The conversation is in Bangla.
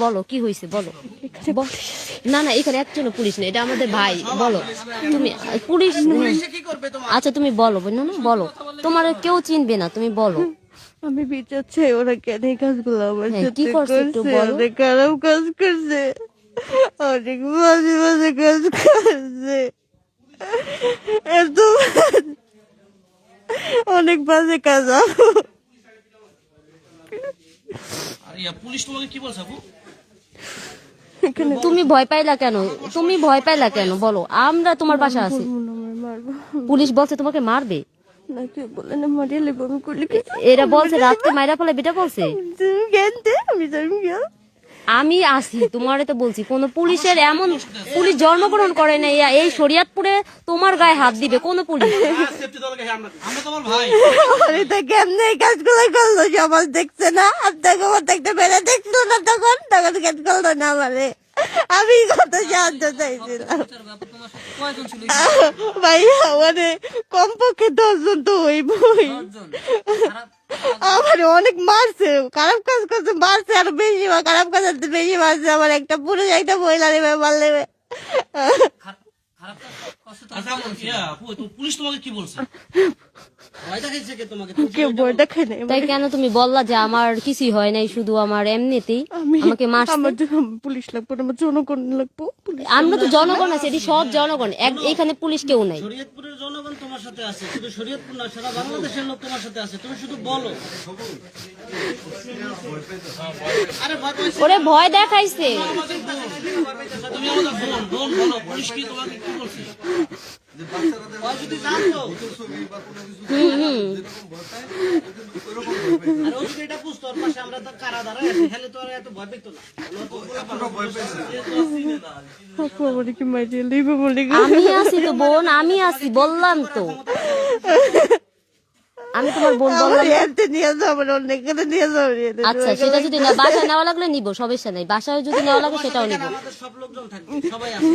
বলো কি হয়েছে বলো। না না এখানে একজন পুলিশ নেই, এটা আমাদের ভাই। বলো তুমি পুলিশ। আচ্ছা তুমি বলো বোন, না বলো, তোমার কেউ চিনবে না, তুমি বলো। আমি বিচার চাই, ওরা কেন এই কাজগুলো আমার হ্যাঁ, সাথে কি করছে একটু করছে? বলো। অনেক খারাপ কাজ করছে, অনেক বাজে বাজে কাজ করছে, এত অনেক বাজে কাজ। পুলিশ তোমাকে কি বলছে আপু? তুমি ভয় পাইলা কেন, তুমি ভয় পাইলা কেন বলো, আমরা তোমার পাশে আছি। মারবো পুলিশ বলছে তোমাকে মারবে, না, কেউ বলে না মারিয়া লেবো, আমি করলে এরা বলছে রাতকে মাইরা ফেলে, বেটা বলছে। জ্ঞান দে, আমি জানি জ্ঞান। আমি আসি তোমারে তো বলছি, কোন পুলিশের এমন পুলিশ জন্মগ্রহণ করে নাই এই শরিয়তপুরে তোমার গায়ে হাত দিবে কোন পুলিশ? আমরা তোমার ভাই। আরে তা কেমনে এই কাজগুলো করলো? সমাজ দেখছে না, আপনাকে আমার দেখতে বেড়ে দেখলো না, তখন তখন কেন করলো না আমারে? আমি কত সাহায্য চাইছিলাম ভাইয়া, মানে কমপক্ষে 10 জন তো হইবই। আমার অনেক মারছে, খারাপ কাজ করছে, মারছে আরো বেশি, খারাপ কাজ করতে বেশি মারছে। আমার একটা পুরুষ একটা মহিলা নেবে মারলে। আচ্ছা আপু, তো পুলিশ তোমাকে কি বলছে? ভয় দেখাইছে কে তোমাকে? কেউ ভয় দেখায় নাই। তাই কেন তুমি বললা যে আমার কিছুই হয় নাই, শুধু আমার এমনিতেই আমাকে মারছে? আমার পুলিশ লাগবো না, আমার জনগণ লাগবো। আমরা তো জনগণ আছি, এটি সব জনগণ, এখানে পুলিশ কেউ নাই। শরীয়তপুরের জনগণ তোমার সাথে আছে, শুধু শরীয়তপুর না, সারা বাংলাদেশের লোক তোমার সাথে আছে, তুমি শুধু বলো। আরে ভয় পাইছে, ওরে ভয় দেখাইছে। তুমি আমাদের বোন বলো, পুলিশ কি তোমাকে কি বলছে? ভয় যদি জানতো, আর ও যদি এটা বুঝতো, ওর পাশে আমরা তো কারা দাঁড়ায় আছি, তাহলে তো আর এত ভয় পেতো না। আমার কি মারিয়া লেবো বলে আমি আছি তো বোন, আমি আছি বললাম তো, আমি তোমার বোন বললাম। নিয়ে যাবো, অনেক নিয়ে যাবো। আচ্ছা সেটা যদি না বাসায় নেওয়া লাগলে নিবো, সমস্যা নাই, বাসায় যদি নেওয়া লাগে সেটাও নিবো। আমাদের সব লোকজন থাকবে, সবাই আছে।